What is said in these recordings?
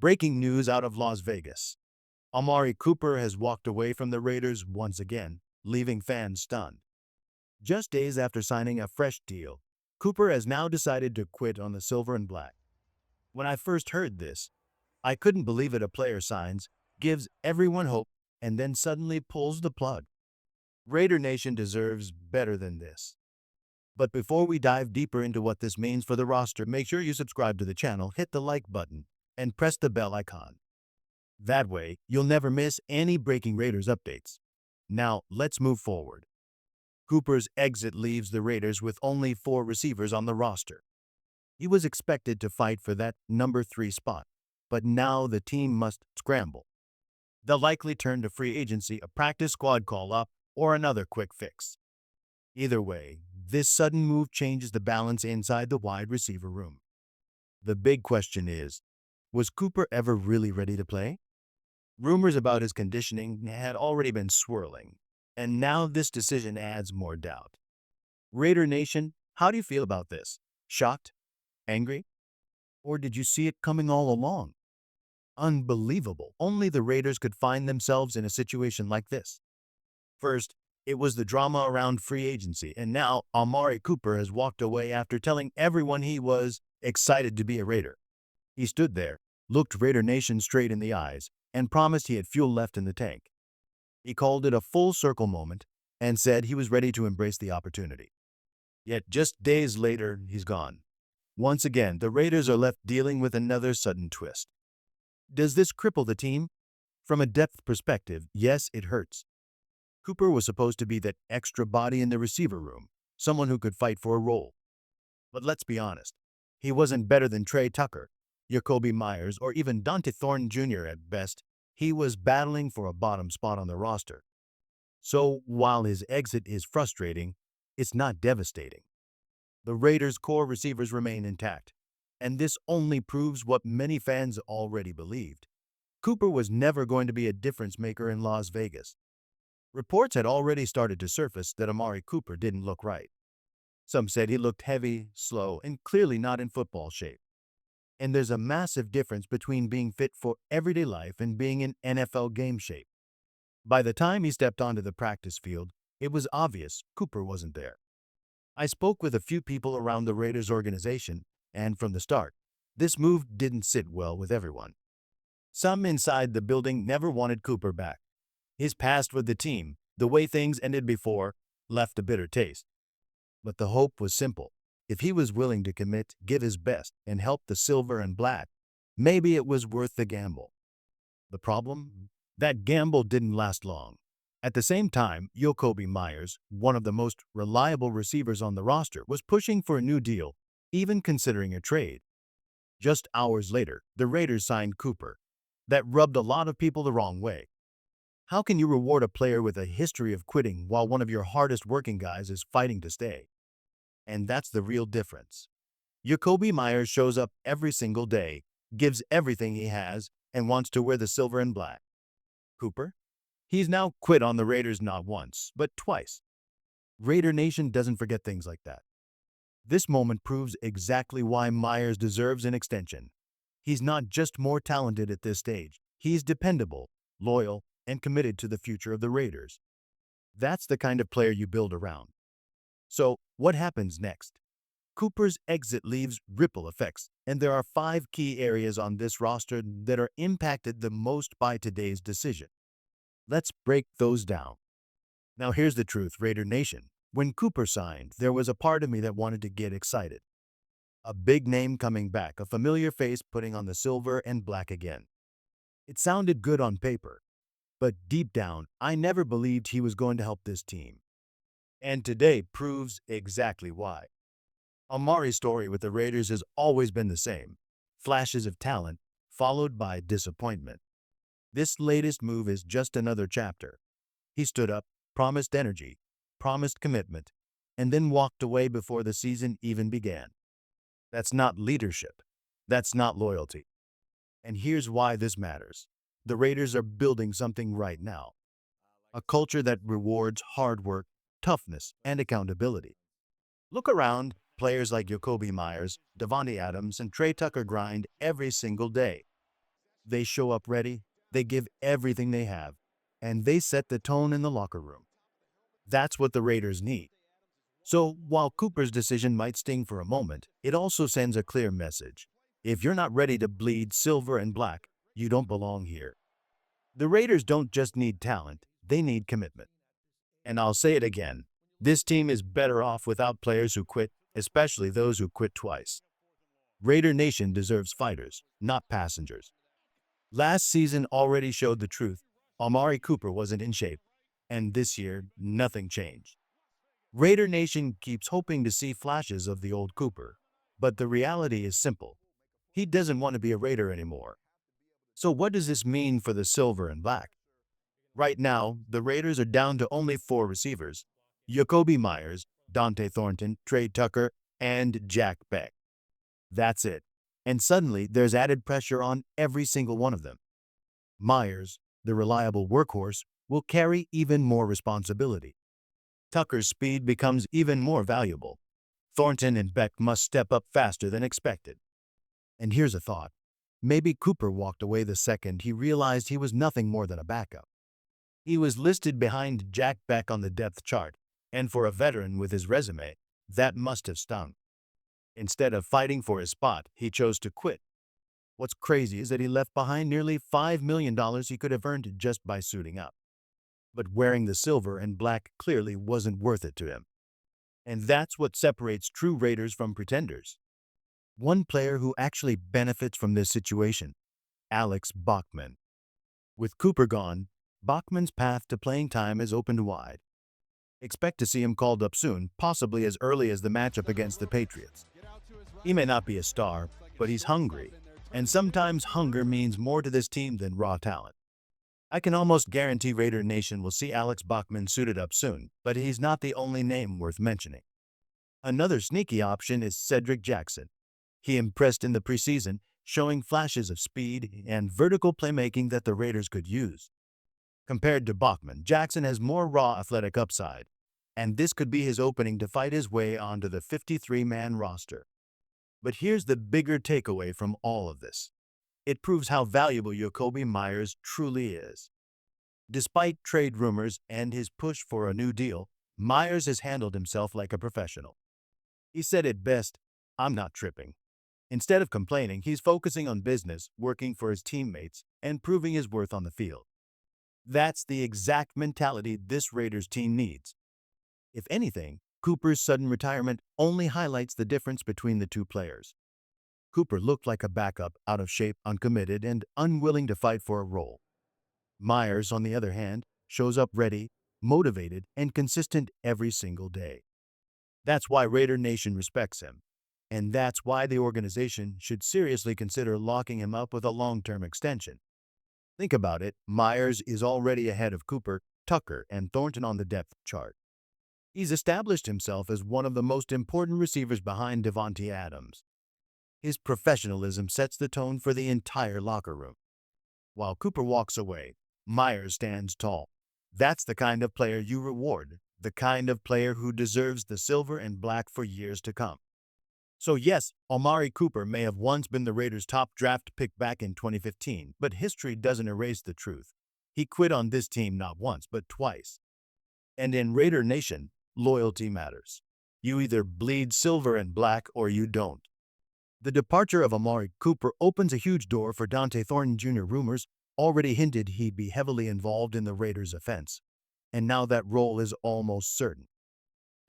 Breaking news out of Las Vegas. Amari Cooper has walked away from the Raiders once again, leaving fans stunned. Just days after signing a fresh deal, Cooper has now decided to quit on the silver and black. When I first heard this, I couldn't believe it. A player signs, gives everyone hope, and then suddenly pulls the plug. Raider Nation deserves better than this. But before we dive deeper into what this means for the roster, make sure you subscribe to the channel, hit the like button, and press the bell icon. That way, you'll never miss any breaking Raiders updates. Now, let's move forward. Cooper's exit leaves the Raiders with only 4 receivers on the roster. He was expected to fight for that number 3 spot, but now the team must scramble. They'll likely turn to free agency, a practice squad call-up, or another quick fix. Either way, this sudden move changes the balance inside the wide receiver room. The big question is, was Cooper ever really ready to play? Rumors about his conditioning had already been swirling, and now this decision adds more doubt. Raider Nation, how do you feel about this? Shocked? Angry? Or did you see it coming all along? Unbelievable. Only the Raiders could find themselves in a situation like this. First, it was the drama around free agency, and now Amari Cooper has walked away after telling everyone he was excited to be a Raider. He stood there, looked Raider Nation straight in the eyes, and promised he had fuel left in the tank. He called it a full circle moment and said he was ready to embrace the opportunity. Yet just days later, he's gone. Once again, the Raiders are left dealing with another sudden twist. Does this cripple the team? From a depth perspective, yes, it hurts. Cooper was supposed to be that extra body in the receiver room, someone who could fight for a role. But let's be honest, he wasn't better than Trey Tucker, Jacobe Meyers, or even Dante Thornton Jr. at best. He was battling for a bottom spot on the roster. So while his exit is frustrating, it's not devastating. The Raiders' core receivers remain intact, and this only proves what many fans already believed. Cooper was never going to be a difference maker in Las Vegas. Reports had already started to surface that Amari Cooper didn't look right. Some said he looked heavy, slow, and clearly not in football shape. And there's a massive difference between being fit for everyday life and being in NFL game shape. By the time he stepped onto the practice field, it was obvious Cooper wasn't there. I spoke with a few people around the Raiders organization, and from the start, this move didn't sit well with everyone. Some inside the building never wanted Cooper back. His past with the team, the way things ended before, left a bitter taste. But the hope was simple. If he was willing to commit, give his best, and help the silver and black, maybe it was worth the gamble. The problem? That gamble didn't last long. At the same time, Jacobe Meyers, one of the most reliable receivers on the roster, was pushing for a new deal, even considering a trade. Just hours later, the Raiders signed Cooper. That rubbed a lot of people the wrong way. How can you reward a player with a history of quitting while one of your hardest working guys is fighting to stay? And that's the real difference. Jacobe Meyers shows up every single day, gives everything he has, and wants to wear the silver and black. Cooper? He's now quit on the Raiders not once, but twice. Raider Nation doesn't forget things like that. This moment proves exactly why Meyers deserves an extension. He's not just more talented at this stage. He's dependable, loyal, and committed to the future of the Raiders. That's the kind of player you build around. So, what happens next? Cooper's exit leaves ripple effects, and there are 5 key areas on this roster that are impacted the most by today's decision. Let's break those down. Now here's the truth, Raider Nation. When Cooper signed, there was a part of me that wanted to get excited. A big name coming back, a familiar face putting on the silver and black again. It sounded good on paper, but deep down, I never believed he was going to help this team. And today proves exactly why. Amari's story with the Raiders has always been the same. Flashes of talent, followed by disappointment. This latest move is just another chapter. He stood up, promised energy, promised commitment, and then walked away before the season even began. That's not leadership. That's not loyalty. And here's why this matters. The Raiders are building something right now. A culture that rewards hard work, toughness, and accountability. Look around, players like Jacobe Meyers, Davante Adams, and Trey Tucker grind every single day. They show up ready, they give everything they have, and they set the tone in the locker room. That's what the Raiders need. So, while Cooper's decision might sting for a moment, it also sends a clear message. If you're not ready to bleed silver and black, you don't belong here. The Raiders don't just need talent, they need commitment. And I'll say it again, this team is better off without players who quit, especially those who quit twice. Raider Nation deserves fighters, not passengers. Last season already showed the truth. Amari Cooper wasn't in shape, and this year, nothing changed. Raider Nation keeps hoping to see flashes of the old Cooper, but the reality is simple. He doesn't want to be a Raider anymore. So what does this mean for the silver and black? Right now, the Raiders are down to only 4 receivers: Jacobe Meyers, Dante Thornton, Trey Tucker, and Jack Beck. That's it. And suddenly, there's added pressure on every single one of them. Myers, the reliable workhorse, will carry even more responsibility. Tucker's speed becomes even more valuable. Thornton and Beck must step up faster than expected. And here's a thought. Maybe Cooper walked away the second he realized he was nothing more than a backup. He was listed behind Jack Beck on the depth chart, and for a veteran with his resume, that must have stung. Instead of fighting for his spot, he chose to quit. What's crazy is that he left behind nearly $5 million he could have earned just by suiting up. But wearing the silver and black clearly wasn't worth it to him. And that's what separates true Raiders from pretenders. One player who actually benefits from this situation: Alex Bachman. With Cooper gone, Bachman's path to playing time is opened wide. Expect to see him called up soon, possibly as early as the matchup against the Patriots. He may not be a star, but he's hungry, and sometimes hunger means more to this team than raw talent. I can almost guarantee Raider Nation will see Alex Bachman suited up soon, but he's not the only name worth mentioning. Another sneaky option is Cedric Jackson. He impressed in the preseason, showing flashes of speed and vertical playmaking that the Raiders could use. Compared to Bachman, Jackson has more raw athletic upside, and this could be his opening to fight his way onto the 53-man roster. But here's the bigger takeaway from all of this. It proves how valuable Jacobe Meyers truly is. Despite trade rumors and his push for a new deal, Meyers has handled himself like a professional. He said it best, "I'm not tripping." Instead of complaining, he's focusing on business, working for his teammates, and proving his worth on the field. That's the exact mentality this Raiders team needs. If anything, Cooper's sudden retirement only highlights the difference between the two players. Cooper looked like a backup, out of shape, uncommitted, and unwilling to fight for a role. Meyers, on the other hand, shows up ready, motivated, and consistent every single day. That's why Raider Nation respects him. And that's why the organization should seriously consider locking him up with a long-term extension. Think about it, Meyers is already ahead of Cooper, Tucker, and Thornton on the depth chart. He's established himself as one of the most important receivers behind Davante Adams. His professionalism sets the tone for the entire locker room. While Cooper walks away, Meyers stands tall. That's the kind of player you reward, the kind of player who deserves the silver and black for years to come. So yes, Amari Cooper may have once been the Raiders' top draft pick back in 2015, but history doesn't erase the truth. He quit on this team not once, but twice. And in Raider Nation, loyalty matters. You either bleed silver and black or you don't. The departure of Amari Cooper opens a huge door for Dante Thornton Jr. Rumors already hinted he'd be heavily involved in the Raiders' offense, and now that role is almost certain.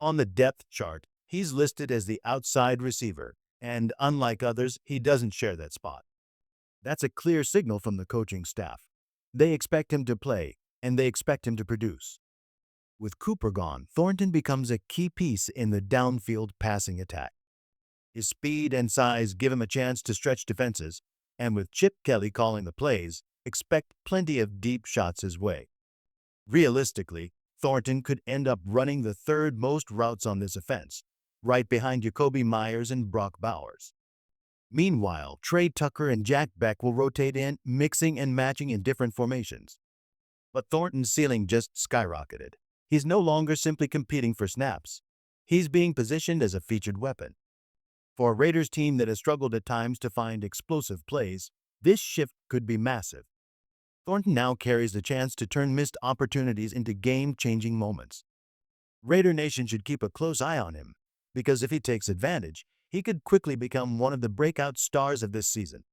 On the depth chart, he's listed as the outside receiver, and unlike others, he doesn't share that spot. That's a clear signal from the coaching staff. They expect him to play, and they expect him to produce. With Cooper gone, Thornton becomes a key piece in the downfield passing attack. His speed and size give him a chance to stretch defenses, and with Chip Kelly calling the plays, expect plenty of deep shots his way. Realistically, Thornton could end up running the third most routes on this offense, right behind Jacobe Meyers and Brock Bowers. Meanwhile, Trey Tucker and Jack Beck will rotate in, mixing and matching in different formations. But Thornton's ceiling just skyrocketed. He's no longer simply competing for snaps. He's being positioned as a featured weapon. For a Raiders team that has struggled at times to find explosive plays, This shift could be massive. Thornton now carries the chance to turn missed opportunities into game-changing moments. Raider Nation should keep a close eye on him, because if he takes advantage, he could quickly become one of the breakout stars of this season.